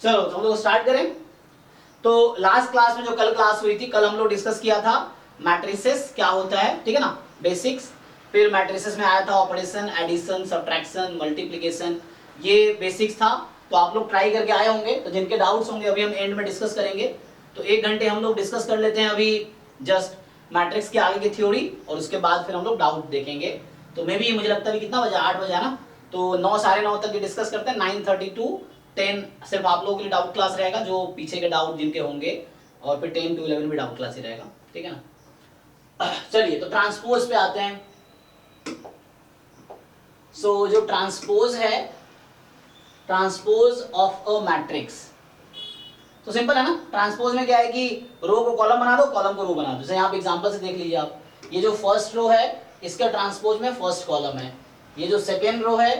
चलो तो हम लोग स्टार्ट करें। तो लास्ट क्लास में जो कल क्लास हुई थी, कल हम लोग डिस्कस किया था मैट्रिसेस क्या होता है, ठीक है ना, बेसिक्स। फिर मैट्रिसेस में आया था ऑपरेशन, एडिशन, सब्ट्रैक्शन, मल्टीप्लिकेशन, ये बेसिक्स था। तो आप लोग ट्राई करके आए होंगे, तो जिनके डाउट्स होंगे अभी हम एंड में डिस्कस करेंगे। तो 1 घंटे हम लोग डिस्कस कर लेते हैं अभी जस्ट मैट्रिक्स के आगे की थ्योरी, और उसके बाद फिर हम लोग डाउट देखेंगे। तो मे भी मुझे लगता है कितना बजा, 8 बजा ना, तो 9 साढ़े 9 तक ये डिस्कस करते हैं। 9:30 to 10 सिर्फ आप लोगों के लिए डाउट क्लास रहेगा, जो पीछे के डाउट जिनके होंगे, और फिर 10 to 11 भी डाउट क्लास ही रहेगा, ठीक है ना। चलिए तो ट्रांसपोज पे आते हैं। सो जो ट्रांसपोज है, ट्रांसपोज ऑफ अ मैट्रिक्स, तो सिंपल है ना। ट्रांसपोज में क्या है कि रो को कॉलम बना दो, कॉलम को रो बना दो। जैसे यहाँ पे एग्जांपल से देख लीजिए आप, ये जो फर्स्ट रो है इसका ट्रांसपोज में फर्स्ट कॉलम है, ये जो सेकेंड रो है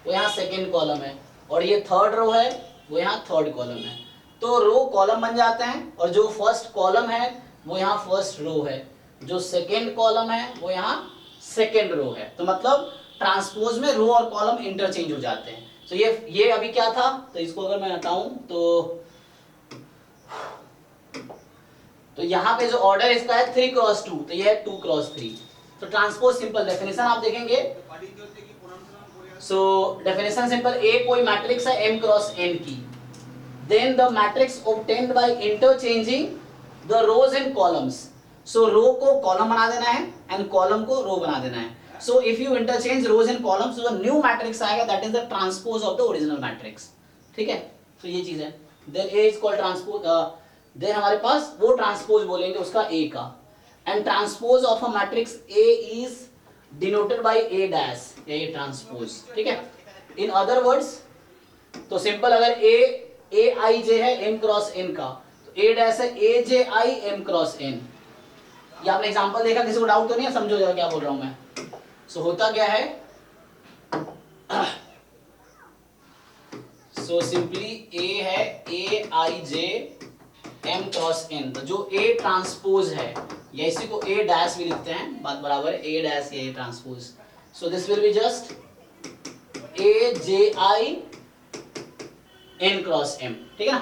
वो यहाँ सेकेंड कॉलम है, और ये थर्ड रो है वो यहाँ थर्ड कॉलम है। तो रो कॉलम बन जाते हैं, और जो फर्स्ट कॉलम है वो यहाँ फर्स्ट रो है, जो सेकेंड कॉलम है वो यहाँ सेकेंड रो है। तो मतलब ट्रांसपोज में रो और कॉलम इंटरचेंज हो जाते हैं। तो ये अभी क्या था, तो इसको अगर मैं हटाऊं तो यहाँ पे जो ऑर्डर इसका है 3x2, तो ये है 2x3। तो ट्रांसपोज सिंपल डेफिनेशन आप देखेंगे। सो डेफिनेशन सिंपल, ए कोई मैट्रिक्स है m क्रॉस n की, then the matrix obtained by interchanging the rows and columns। So row को कॉलम बना देना है एंड कॉलम को रो बना देना है। So if you interchange rows and columns, तो न्यू मैट्रिक्स आएगा, that is the transpose of the original matrix, ठीक है। तो ये चीज है, then A is called transpose, देन हमारे पास वो ट्रांसपोज बोलेंगे उसका ए का। And transpose of a matrix A is denoted by A dash, ये ट्रांसपोज, ठीक है। इन अदर वर्ड्स, तो सिंपल अगर ए आई जे है एम क्रॉस एन का, तो ए डैश है ए जे आई एम क्रॉस एन। ये आपने एग्जांपल देखा, किसी को डाउट तो नहीं है, समझो जरा क्या बोल रहा हूं मैं। सो होता क्या है, सो सिंपली ए है ए I J M cross N, तो जो ए ट्रांसपोज है, या इसी को ए डैश भी लिखते हैं, बात बराबर है, ए डैश या A transpose. So this will be just a J i n cross m, ठीक है ना।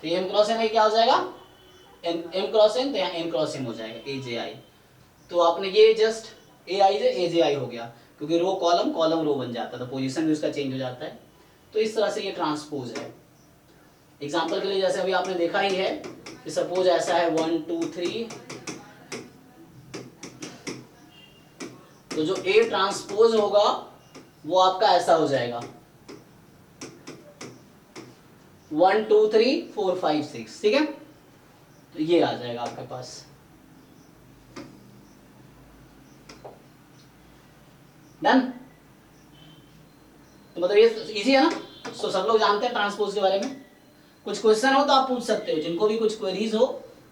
तो एम क्रॉस एन क्या हो जाएगा, एम क्रॉस एन, तो यहाँ एन क्रॉस एम हो जाएगा, ए जे आई। तो आपने ये जस्ट ए आई ए जे आई हो गया, क्योंकि रो कॉलम, कॉलम रो बन जाता है, तो पोजीशन भी उसका चेंज हो जाता है। तो इस तरह से ये ट्रांसपोज है। एग्जांपल के लिए जैसे अभी आपने देखा ही है कि सपोज ऐसा है 1 2 3, तो जो ए ट्रांसपोज होगा वो आपका ऐसा हो जाएगा 1 2 3 4 5 6, ठीक है। तो ये आ जाएगा आपके पास। डन। तो मतलब ये इजी है ना, तो सब लोग जानते हैं ट्रांसपोज के बारे में। कुछ क्वेश्चन हो तो आप पूछ सकते हो, जिनको भी कुछ क्वेरीज हो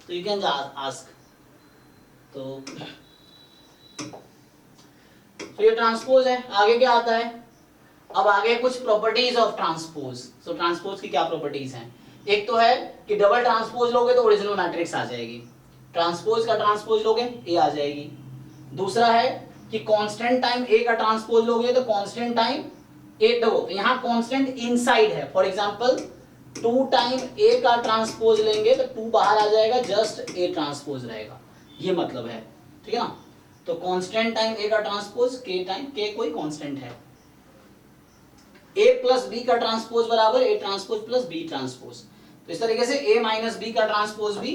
तो यू कैन आस्क। तो ये ट्रांसपोज है। आगे क्या आता है, अब आगे कुछ properties of transpose. So transpose की क्या प्रॉपर्टीज हैं, एक तो है कि डबल ट्रांसपोज लोगे तो ओरिजिनल मैट्रिक्स आ जाएगी, ट्रांसपोज का ट्रांसपोज लोगे ए आ जाएगी। दूसरा है कि कांस्टेंट टाइम ए का ट्रांसपोज लोगे तो कांस्टेंट टाइम ए, तो यहाँ कांस्टेंट इनसाइड है, फॉर एग्जांपल 2 टाइम ए का ट्रांसपोज लेंगे तो 2 बाहर आ जाएगा, जस्ट ए ट्रांसपोज रहेगा, ये मतलब है, ठीक है ना। तो कांस्टेंट टाइम ए का ट्रांसपोज के टाइम, के कोई कांस्टेंट है, ए प्लस बी का ट्रांसपोज बराबर A transpose plus B transpose. तो इस तरीके से ए माइनस बी का ट्रांसपोज भी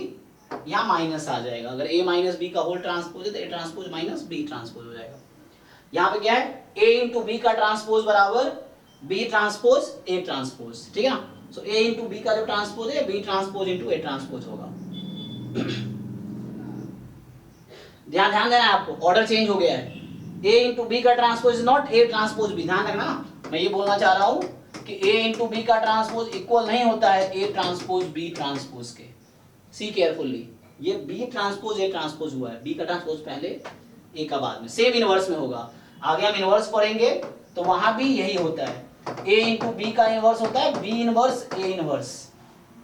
यहाँ माइनस आ जाएगा, अगर ए माइनस बी का होल ट्रांसपोज है तो A transpose minus B transpose हो जाएगा। यहाँ पे क्या है, ए इंटू बी का ट्रांसपोज बराबर बी ट्रांसपोज ए ट्रांसपोज, ठीक है ना। सो ए इंटू बी का जो ट्रांसपोज है B transpose into A transpose होगा। ध्यान देना है आपको, ऑर्डर चेंज हो गया है। ए इंटू बी का transpose is not A transpose B, ध्यान रखना ना। मैं ये बोलना चाह रहा हूं कि ए इंटू बी का ट्रांसपोज इक्वल नहीं होता है ए ट्रांसपोज बी ट्रांसपोज के। सी केयरफुली, ये बी ट्रांसपोज ए ट्रांसपोज हुआ है, बी का ट्रांसपोज पहले ए का बाद में, सेम इनवर्स में होगा। आगे हम इनवर्स पढ़ेंगे तो वहां भी यही होता है, ए इंटू बी का इनवर्स होता है B inverse A inverse.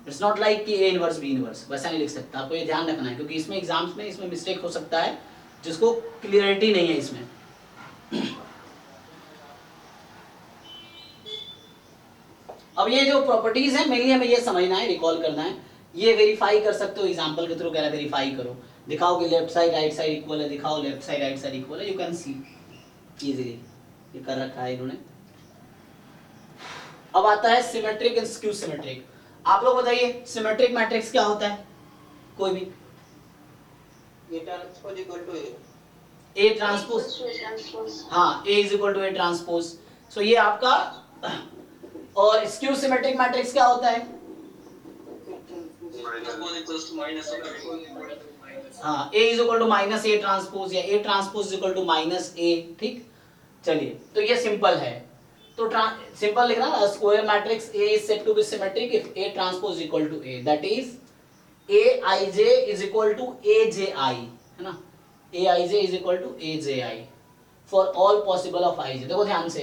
It's not like कि ए इनवर्स बी इनवर्स, वैसा नहीं लिख सकता, आपको ये ध्यान रखना है, क्योंकि इसमें एग्जाम्स में इसमें मिस्टेक हो सकता है, जिसको क्लियरिटी नहीं है इसमें। अब ये जो प्रॉपर्टीज है मेनली हमें ये समझना है, रिकॉल करना है, ये वेरीफाई कर सकते हो एग्जांपल के थ्रू, कह रहा है वेरीफाई करो, दिखाओ कि left side right side equal है, दिखाओ left side right side equal है, यू कैन सी इजीली, ये कर रखा है इन्होंने। अब आता है सिमेट्रिक एंड स्क्यू सिमेट्रिक। आप लोग बताइए सिमेट्रिक मैट्रिक्स क्या होता है, कोई भी? A transpose equal to A. A transpose, हाँ A is equal to A transpose. So ये आपका, और स्क्यू सिमेट्रिक मैट्रिक्स क्या होता है? हाँ A is equal to minus A transpose या A transpose is equal to minus A. ठीक, चलिए तो ये सिंपल है, तो सिंपल लिखना, square matrix A is said to be symmetric if A transpose equal to A, that is A I J is equal to A J I, है ना, A I J is equal to A J I for all possible of I जे। देखो ध्यान से,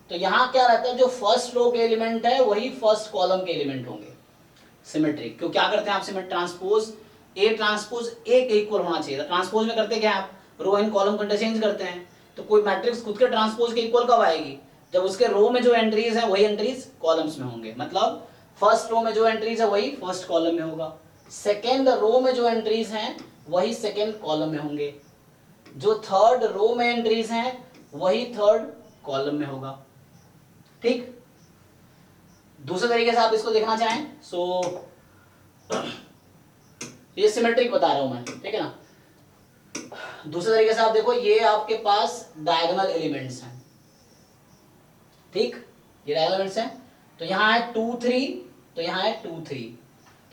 तो यहाँ क्या रहता है, जो फर्स्ट रो के एलिमेंट है वही फर्स्ट कॉलम के एलिमेंट होंगे सिमेट्रिक। क्यों क्या करते हैं आप symmetric transpose, A transpose A के इक्वल होना चाहिए था। ट्रांसपोज में करते क्या आप, रो एंड कॉलम को इंटरचेंज करते हैं, तो कोई मैट्रिक्स खुद के ट्रांसपोज के इक्वल कब आएगी, जब उसके रो में जो एंट्रीज है वही एंट्रीज कॉलम्स में होंगे, मतलब फर्स्ट रो में जो एंट्रीज है वही फर्स्ट कॉलम में होगा, सेकेंड रो में जो एंट्रीज हैं वही सेकेंड कॉलम में होंगे, जो थर्ड रो में एंट्रीज हैं वही थर्ड कॉलम में होगा। ठीक, दूसरे तरीके से आप इसको देखना चाहें, सो ये सिमेट्रिक बता रहा हूं मैं, ठीक है ना। दूसरे तरीके से आप देखो, ये आपके पास डायगोनल एलिमेंट्स हैं, ठीक, ये डायगोनल एलिमेंट्स हैं, तो यहाँ है 2 3, तो यहाँ है 2 3,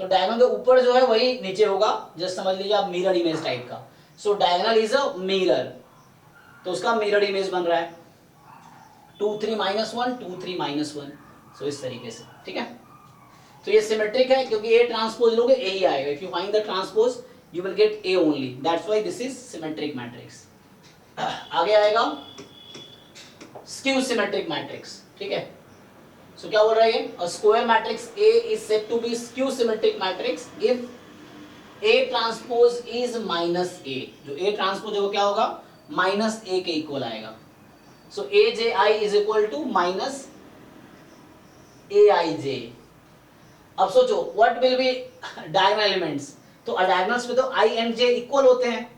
तो डायगोनल के ऊपर जो है वही नीचे होगा, जस्ट समझ लीजिए आप मिरर इमेज टाइप का। सो डायगोनल इज अ मिरर, तो उसका मिरर इमेज बन रहा है 2 3 -1 2 3 -1, सो इस तरीके से, ठीक है। तो ये सिमेट्रिक है क्योंकि ए ट्रांसपोज लोगे ए ही आएगा, if you find the transpose you will get A only, that's why this is symmetric matrix. आगे आएगा स्क्यू सिमेट्रिक मैट्रिक्स, ठीक है। सो क्या बोल रहा है ये, a square matrix A is said to be skew symmetric matrix if A transpose is minus A, जो ए ट्रांसपोज है वो क्या होगा, माइनस ए के इक्वल आएगा। So A J I is equal to minus A I J. अब सोचो what will be diagonal elements, तो डायगोनल्स में तो आई एंड जे इक्वल होते हैं,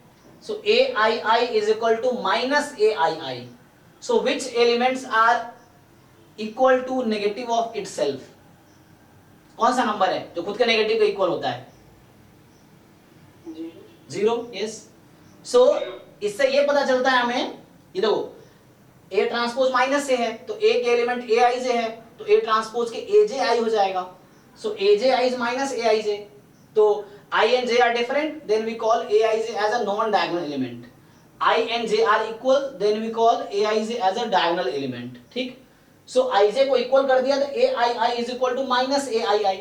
so A I I is equal to minus A I I. So which elements are equal to negative of itself, कौन सा number है जो खुद के नेगेटिव के इक्वल होता है, 0, यस। सो इससे ये पता चलता है हमें, ये देखो ए ट्रांसपोज माइनस से है तो ए के एलिमेंट ए आई जे है, तो ए ट्रांसपोज के ए जे आई हो जाएगा, सो A J I is minus A I J, तो I and J are different, then we call A I J as a non diagonal element, I and J are equal, then we call A I J as a diagonal element, ठीक। So I J को equal कर दिया तो ए I I is equal to minus A I I,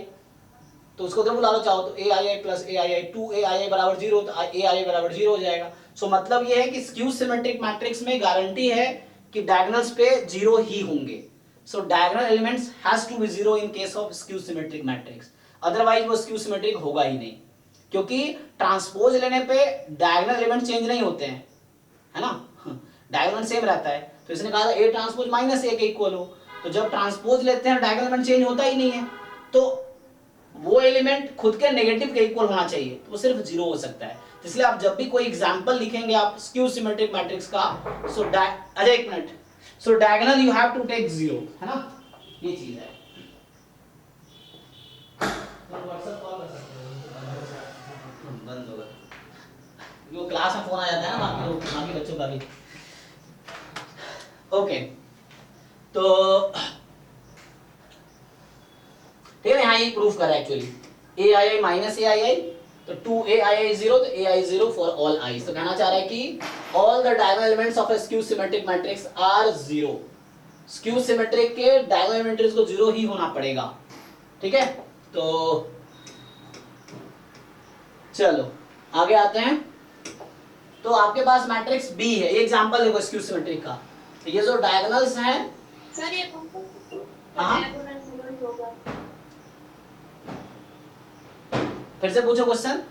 तो उसको अगर बुला लो चाहो तो ए I I plus A I I, 2 A I आई बराबर 0, तो ए आई आई बराबर 0 हो जाएगा। सो मतलब ये है कि स्क्यू सिमेट्रिक मैट्रिक्स में गारंटी है कि डायगोनल्स पे 0 ही होंगे, so diagonal elements has to be 0 in case of skew symmetric matrix, otherwise वो स्क्यू सिमेट्रिक होगा ही नहीं, क्योंकि ट्रांसपोज लेने पे डायगोनल एलिमेंट चेंज नहीं होते हैं, है ना, डायगोनल सेम रहता है। तो इसने कहा था ए ट्रांसपोज माइनस ए के इक्वल हो, तो जब ट्रांसपोज लेते हैं डायगोनल एलिमेंट चेंज होता ही नहीं है, तो वो एलिमेंट खुद के नेगेटिव के इक्वल होना चाहिए, तो वो सिर्फ 0 हो सकता है। इसलिए आप जब भी कोई एग्जांपल लिखेंगे आप स्क्यू सिमेट्रिक मैट्रिक्स का, सो अजय एक minute, so diagonal you have to take 0, है ना, ये चीज है। व्हाट्सएप कॉल कर सकते हो, बंद होगा, वो क्लास में फोन आ जाता है ना बाकी बच्चों का भी। ओके, तो ठीक है, यहाँ ये प्रूफ करा actually A I I minus A I I, तो 2 ए आई आई 0, तो ए आई 0 फॉर ऑल आईज। तो कहना चाह रहा है कि all the diagonal elements of a skew symmetric matrix are 0, skew symmetric के डायगोनल एलिमेंट्स को 0 ही होना पड़ेगा, ठीक है। तो चलो आगे आते हैं, तो आपके पास मैट्रिक्स बी है, ये एग्जांपल देखो स्क्यू सिमेट्रिक का, तो ये जो डायगोनल्स हैं सर ये डायगोनल होगा, फिर से पूछो क्वेश्चन।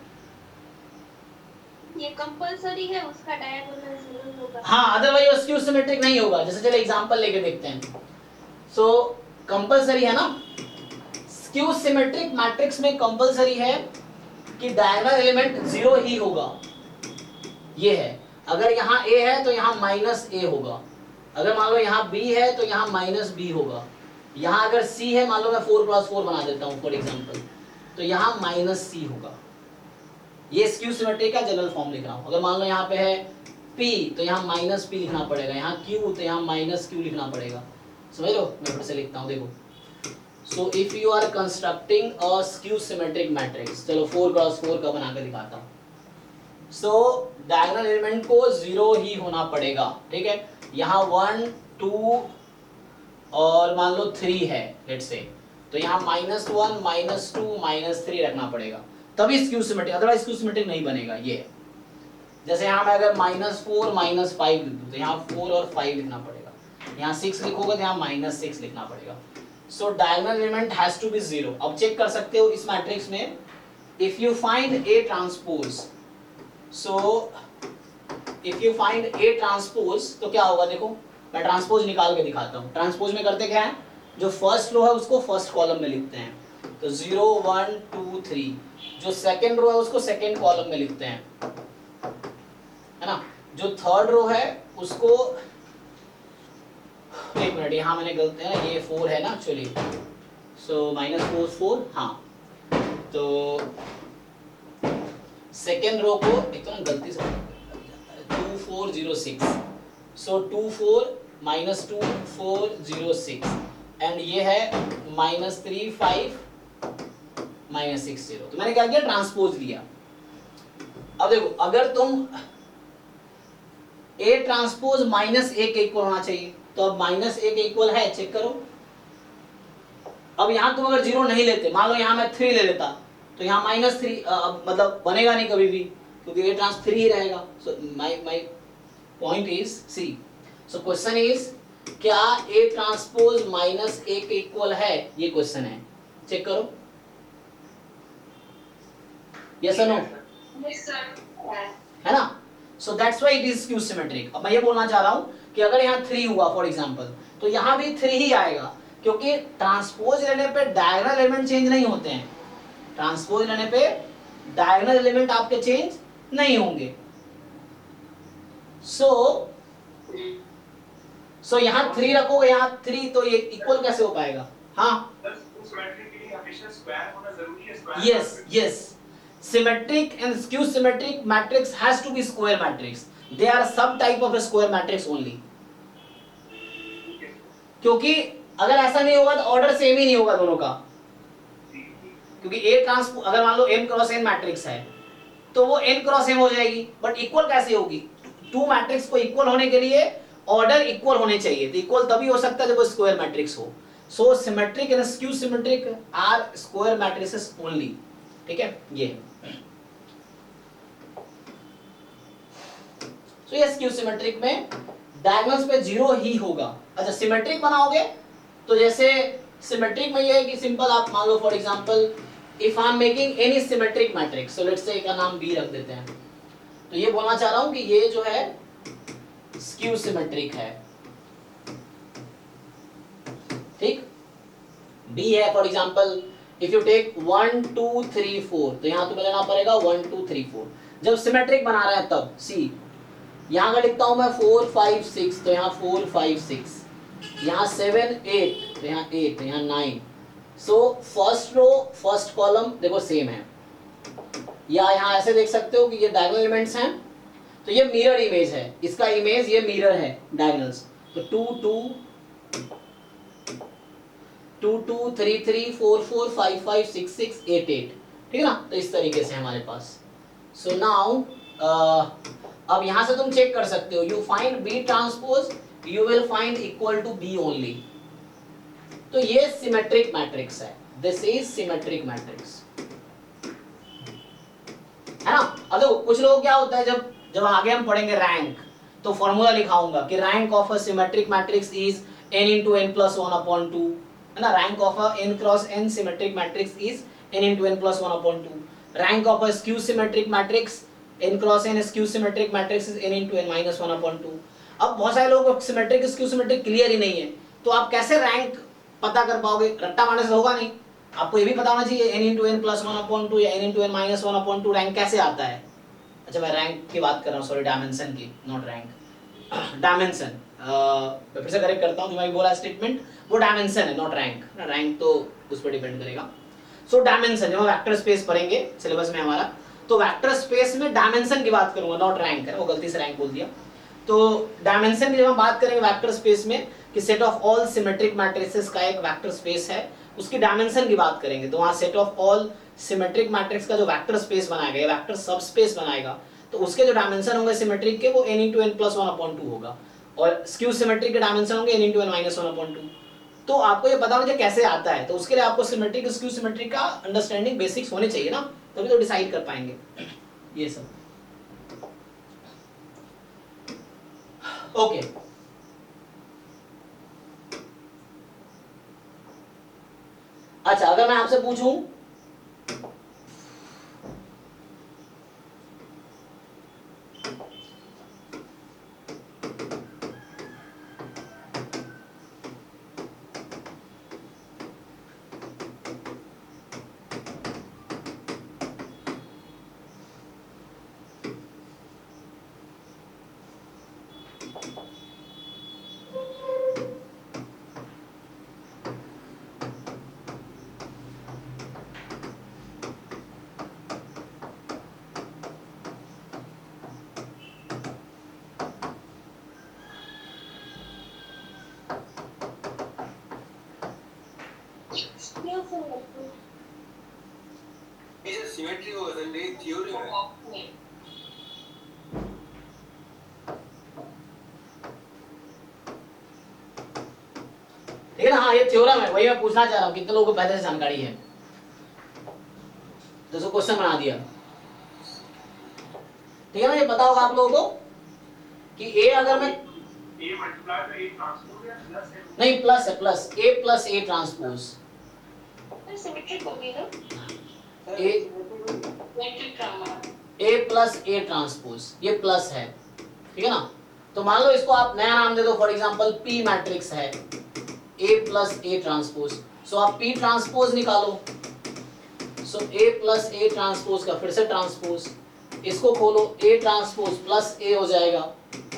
ये कंपलसरी है उसका डायगोनल 0 होगा, हाँ, अदरवाइज वो स्क्यू सिमेट्रिक नहीं होगा। जैसे चलो एग्जांपल लेके देखते हैं, सो कंपलसरी है ना, स्क्यू सिमेट्रिक मैट्रिक्स में कंपलसरी है कि डायगोनल एलिमेंट 0 ही होगा। ये है, अगर यहाँ a है तो यहाँ माइनस a होगा, अगर मान लो यहाँ b है तो यहाँ माइनस b होगा, यहाँ अगर c है, मान लो मैं 4x4 बना देता हूँ फॉर एग्जांपल, तो यहाँ माइनस c होगा। ये स्क्यू सिमेट्रिक का जनरल फॉर्म लिख रहा हूँ। अगर मान लो यहाँ पे है p तो यहाँ माइनस p लिखना पड़ेगा, यहाँ q तो यहाँ माइनस q लिखना पड़ेगा। समझ लो, मैं फिर से लिखता हूँ, देखो। So if you are constructing a skew symmetric matrix, चलो 4x4 का बना के दिखाता हूँ। सो डायगोनल एलिमेंट को 0 ही होना पड़ेगा, ठीक है। यहाँ 1 2 और मान लो 3 है लेट्स से, तो यहाँ -1 -2 -3 रखना पड़ेगा, तभी skew symmetric, otherwise skew symmetric नहीं बनेगा। ये जैसे यहाँ मैं अगर -4 -5 लिख दूँ तो यहाँ 4 और 5 लिखना पड़ेगा, यहाँ 6 लिखोगे तो यहाँ -6 लिखना पड़ेगा। So diagonal element has to be 0। अब चेक कर सकते हो इस मैट्रिक्स में, if you find A transpose, so if you find A transpose तो क्या होगा, देखो मैं ट्रांसपोज निकाल के दिखाता हूँ। ट्रांसपोज में करते क्या है, जो फर्स्ट रो है उसको फर्स्ट कॉलम में लिखते हैं, तो 0 1 2 3, जो सेकंड रो है उसको सेकंड कॉलम में लिखते हैं, है ना। जो थर्ड रो है उसको, एक मिनट, यहाँ मैंने गलती है ना, ये 4 है ना एक्चुअली, सो -4 4, हाँ, तो सेकेंड रो को एक तो ना गलती से 2406, सो 24 -2 4 0 6, एंड ये है -3 5 -6 0। तो मैंने क्या किया, ट्रांसपोज लिया। अब देखो, अगर तुम A ट्रांसपोज -1 के इक्वल होना चाहिए, तो अब -1 के इक्वल है, चेक करो। अब यहाँ तुम अगर 0 नहीं लेते, मान लो यहाँ मैं 3 ले लेता, तो यहाँ -3 मतलब बनेगा नहीं कभी भी, क्योंकि A ट्रांस 3 ही रहेगा। So my point is, see, so question is, क्या A ट्रांसपोज -1 के इक्वल है, ये क्वेश्चन है, चेक करो, यस और नो, है ना। So that's why it is skew symmetric. अब मैं ये बोलना चाह रहा हूँ कि अगर यहाँ 3 हुआ फॉर एग्जांपल, तो यहाँ भी 3 ही आएगा, क्योंकि ट्रांसपोज लेने पे डायगोनल एलिमेंट चेंज नहीं होते हैं। ट्रांसपोज लेने पे डायगोनल एलिमेंट आपके चेंज नहीं होंगे। सो यहाँ 3 रखोगे, यहाँ 3, तो ये इक्वल कैसे हो पाएगा? हाँ, yes yes, symmetric and skew symmetric matrix has to be square matrix. They are some type of a square matrix only. क्योंकि अगर ऐसा नहीं होगा तो ऑर्डर सेम ही नहीं होगा दोनों का, क्योंकि A ट्रांसपोज, अगर मान लो m क्रॉस n मैट्रिक्स है तो वो n क्रॉस m हो जाएगी, बट इक्वल कैसे होगी? टू मैट्रिक्स को इक्वल होने के लिए ऑर्डर इक्वल होने चाहिए, तो इक्वल तभी हो सकता है जब वो स्क्वायर मैट्रिक्स हो। So symmetric and skew symmetric are square matrices only, ठीक है। ये तो ये स्क्यू सिमेट्रिक में डायगोनल्स पे 0 ही होगा। अच्छा, सिमेट्रिक बनाओगे तो जैसे सिमेट्रिक में ये है कि सिंपल आप मान लो for example, if I am making any symmetric matrix, so let's say का नाम B रख देते हैं, तो ये बोलना चाह रहा हूं कि ये जो है स्क्यू सिमेट्रिक है, ठीक। B है for example, if you take 1 2 3 4, तो यहां तुम्हें लेना पड़ेगा 1 2 3 4 जब सिमेट्रिक बना रहा है तब। सी, यहाँ का लिखता हूं मैं 4 5 6, तो यहाँ 4 5 6, यहाँ 7 8, तो यहाँ 8, तो यहाँ 9। So first row first column देखो सेम है, या यहाँ ऐसे देख सकते हो कि ये डायगोनल एलिमेंट्स हैं, तो ये मिरर इमेज है, इसका इमेज ये मिरर है डायगोनल्स, तो 2 2 2 2 3 3 4 4 5 5 6 6 8 8, ठीक है ना। तो इस तरीके से हमारे पास। सो नाउ अब यहां से तुम चेक कर सकते हो, you find B transpose, you will find equal to B only. तो ये सिमेट्रिक मैट्रिक्स है, दिस इज सिमेट्रिक मैट्रिक्स, है ना। अब देखो कुछ लोग क्या होता है, जब आगे हम पढ़ेंगे रैंक, तो फॉर्मूला लिखाऊंगा कि rank of a symmetric matrix is n into n plus 1 upon 2, है ना। Rank of a n cross n symmetric matrix is n into n plus 1 upon 2। Rank of a skew symmetric matrix n cross n skew symmetric matrix is n into n minus 1 upon 2। अब बहुत सारे लोगों को symmetric skew symmetric clear ही नहीं है, तो आप कैसे रैंक पता कर पाओगे? रट्टा मारने से होगा नहीं। आपको ये भी पता होना चाहिए n इंटू एन प्लस 1/2 या n into n minus 1/2 rank कैसे आता है। अच्छा मैं रैंक की बात कर रहा हूँ, सॉरी डायमेंशन की, नॉट रैंक। डायमेंशन मैं फिर से करेक्ट करता हूँ, जो मैं बोला स्टेटमेंट वो डायमेंशन है नॉट रैंक। रैंक तो उस पर डिपेंड करेगा। सो डायमेंशन जब हम वेक्टर स्पेस पढ़ेंगे सिलेबस में हमारा, तो वेक्टर स्पेस में डायमेंशन की बात करूंगा, नॉट रैंक है, वो गलती से रैंक बोल दिया। तो डायमेंशन की जब हम बात करेंगे वेक्टर स्पेस में कि set of all symmetric matrices का एक वेक्टर स्पेस है, उसकी डायमेंशन की बात करेंगे तो वहां set of all symmetric matrix का जो वेक्टर स्पेस बनाएगा या वेक्टर सबस्पेस बनाएगा, तो उसके जो डायमेंशन होंगे सिमेट्रिक के वो n इंटू एन प्लस 1/2 होगा, और स्क्यू सिमेट्रिक के डायमेंशन होंगे n इंटू एन माइनस 1/2। तो आपको ये पता होना चाहिए कैसे आता है, तो उसके लिए आपको सिमेट्रिक स्क्यू सिमेट्रिक का अंडरस्टैंडिंग बेसिक्स होने चाहिए ना, तभी तो डिसाइड कर पाएंगे ये सब। ओके अच्छा अगर मैं आपसे पूछूं ये सिमेट्री हो गई थ्योरी है। ठीक है ना, हाँ ये थ्योरम है, वही मैं पूछना चाह रहा हूँ कितने लोगों को पहले से जानकारी है, जैसे क्वेश्चन बना दिया। ठीक है ना, ये पता होगा आप लोगों को कि a अगर मैं A मल्टीप्लाई में A ट्रांसपोज या प्लस है? नहीं प्लस है, plus a plus a transpose symmetric होगी ना, a symmetric drama. a plus a transpose, ये प्लस है, ठीक है ना। तो मान लो इसको आप नया नाम दे दो, फॉर एग्जांपल p मैट्रिक्स है a प्लस a ट्रांसपोज, सो आप p ट्रांसपोज निकालो, so a plus a transpose का फिर से ट्रांसपोज, इसको खोलो a ट्रांसपोज प्लस a हो जाएगा,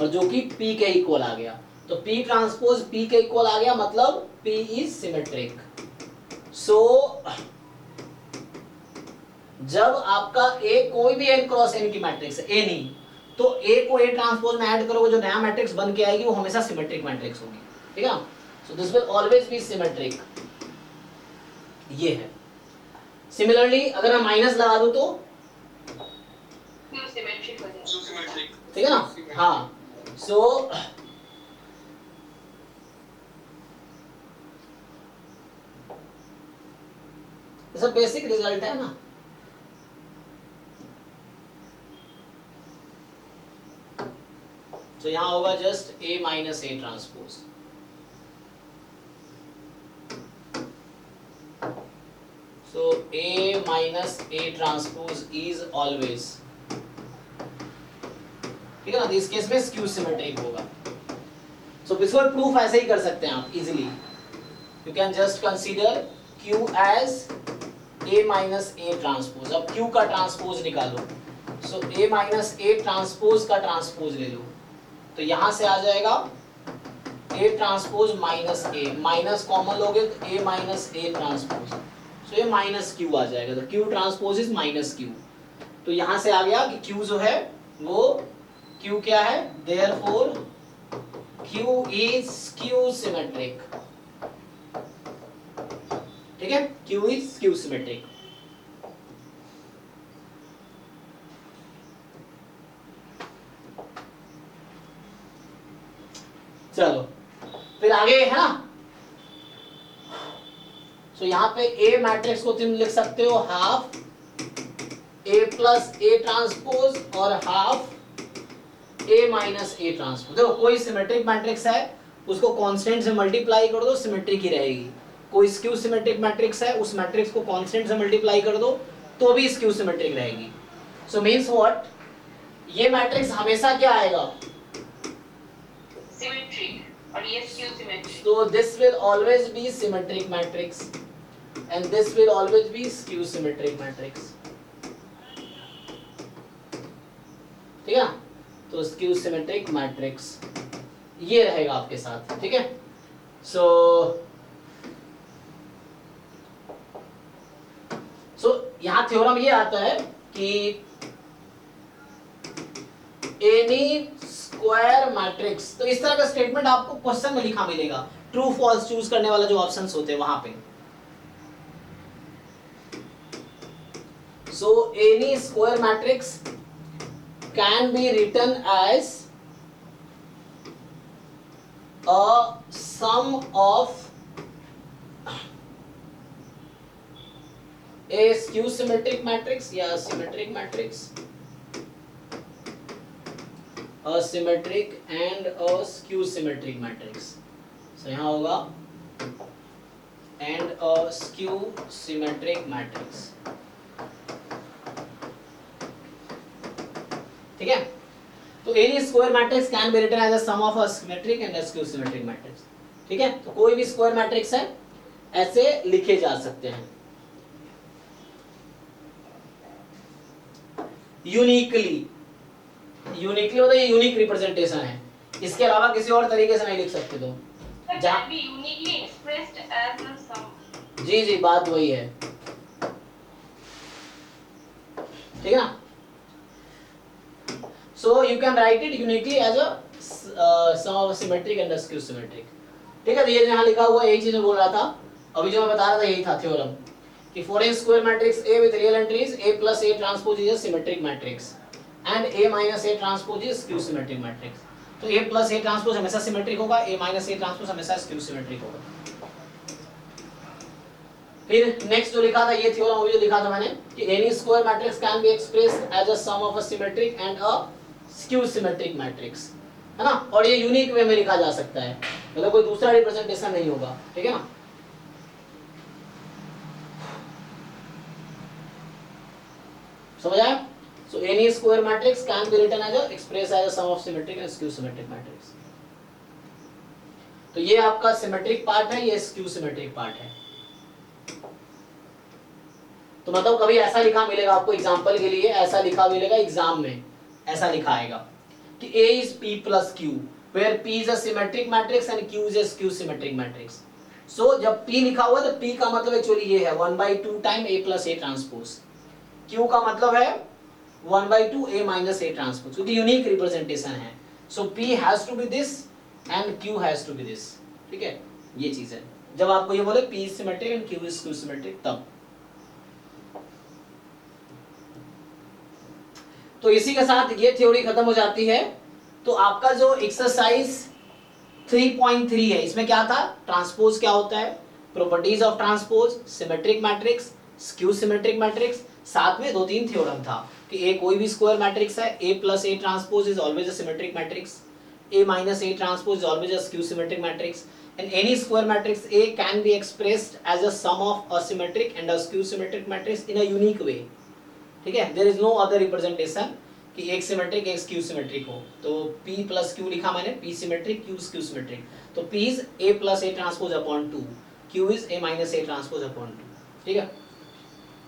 और जो कि p के इक्वल आ गया, तो p ट्रांसपोज p के इक्वल आ गया, मतलब p इज सिमेट्रिक। सो जब आपका a कोई भी n क्रॉस n की मैट्रिक्स है, a नहीं, तो a को a ट्रांसपोज में ऐड करोगे, जो नया मैट्रिक्स बन के आएगी वो हमेशा सिमेट्रिक मैट्रिक्स होगी, ठीक है ना। सो this will always be symmetric, ये है। सिमिलरली अगर मैं माइनस लगा दूं तो सिमेट्रिक हो जाएगा, सिमेट्रिक, ठीक है ना, हाँ। सो सब बेसिक रिजल्ट है ना। तो यहां होगा just a minus a transpose, so a minus a transpose is always, ठीक है ना। इस केस में स्क्यू सिमेट्रिक होगा। सो इसको प्रूफ ऐसे ही कर सकते हैं आप easily, you can just consider q as a minus a transpose. अब q का ट्रांसपोज निकालो, so a minus a transpose का ट्रांसपोज ले लो, तो यहां से आ जाएगा a transpose minus a, minus common लोगे तो a minus a transpose, so ये माइनस q आ जाएगा, तो q transpose is minus q। तो यहां से आ गया कि q जो है वो q क्या है, therefore q is skew symmetric, ठीक है, q इज स्क्यू सिमेट्रिक। चलो फिर आगे है ना। सो यहाँ पे A मैट्रिक्स को तुम लिख सकते हो half A plus A transpose और half A minus A transpose. देखो कोई सिमेट्रिक मैट्रिक्स है उसको कांस्टेंट से मल्टीप्लाई कर दो, सिमेट्रिक ही रहेगी। कोई स्क्यू सिमेट्रिक मैट्रिक्स है, उस मैट्रिक्स को कांस्टेंट से मल्टीप्लाई कर दो तो भी स्क्यू सिमेट्रिक रहेगी। सो मींस व्हाट, ये मैट्रिक्स हमेशा क्या आएगा, सिमेट्रिक, और ये skew symmetric. so this will always be symmetric matrix, and this will always be skew symmetric matrix. ठीक है, तो skew symmetric matrix ये रहेगा आपके साथ, ठीक है। सो यहां थ्योरम ये आता है कि एनी स्क्वायर मैट्रिक्स, तो इस तरह का स्टेटमेंट आपको क्वेश्चन में लिखा मिलेगा, ट्रू फॉल्स चूज करने वाला जो ऑप्शंस होते हैं वहां पे। So any square matrix can be written as a sum of a skew symmetric matrix या symmetric matrix, a symmetric and a skew symmetric matrix. So यहाँ होगा and a skew symmetric matrix, ठीक है। तो any square matrix can be written as a sum of a symmetric and a skew symmetric matrix, ठीक है। तो कोई भी स्क्वायर मैट्रिक्स है ऐसे लिखे जा सकते हैं यूनिकली। यूनिकली मतलब ये यूनिक रिप्रेजेंटेशन है, इसके अलावा किसी और तरीके से नहीं लिख सकते। तो can be uniquely expressed as a sum. जी जी बात वही है, ठीक है ना। So you can write it uniquely as a sum of a symmetric and a skew symmetric, ठीक है। तो ये यहाँ लिखा हुआ यही चीज मैं बोल रहा था, अभी जो मैं बता रहा था यही था थ्योरम कि for a square matrix A with real entries A plus A transpose is a symmetric matrix and A minus A transpose is skew symmetric matrix। तो A plus A transpose हमेशा सिमेट्रिक होगा, A minus A transpose हमेशा skew symmetric होगा। फिर next जो लिखा था ये थ्योरम अभी जो लिखा था मैंने कि any square matrix can be expressed as a sum of a symmetric and a skew symmetric matrix, है ना। और ये यूनिक वे में लिखा जा सकता है, मतलब कोई दूसरा रिप्रेजेंटेशन नहीं होगा, ठीक है ना। समझ आया। So any square matrix can be written as express as a sum of symmetric and skew symmetric matrix. तो ये आपका सिमेट्रिक पार्ट है, ये स्क्यू सिमेट्रिक पार्ट है। तो मतलब कभी ऐसा लिखा मिलेगा आपको एग्जांपल के लिए, ऐसा लिखा मिलेगा एग्जाम में, ऐसा लिखा आएगा कि A is P plus Q where P is a symmetric matrix and Q is a skew symmetric matrix. So जब P लिखा हुआ है तो P का मतलब एक्चुअली ये है 1/2 time A plus A transpose, Q का मतलब है 1/2 A minus A ट्रांसपोज, क्योंकि यूनिक रिप्रेजेंटेशन है। So P has to be this and Q has to be this, ठीक है। ये चीज है जब आपको ये बोले P is symmetric and Q is skew symmetric, तब। तो इसी के साथ ये थ्योरी खत्म हो जाती है। तो आपका जो एक्सरसाइज 3.3 है इसमें क्या था, ट्रांसपोज क्या होता है, properties of transpose, symmetric matrix, skew symmetric matrix, साथ में 2-3 थ्योरम था कि ए कोई भी स्क्वायर मैट्रिक्स है, A plus A transpose is always a symmetric matrix, A minus A transpose is always a skew symmetric matrix, and any square matrix A can be expressed as a sum of a symmetric and a skew symmetric matrix in a unique way, ठीक है। There is no other representation कि एक symmetric एक skew symmetric हो। तो P plus Q लिखा मैंने, P symmetric Q skew symmetric, तो P is A plus A transpose upon 2, Q is A minus A transpose upon 2, ठीक है।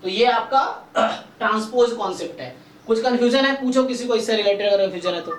तो ये आपका ट्रांसपोज कॉन्सेप्ट है। कुछ कंफ्यूजन है पूछो किसी को इससे रिलेटेड, अगर कंफ्यूजन है तो।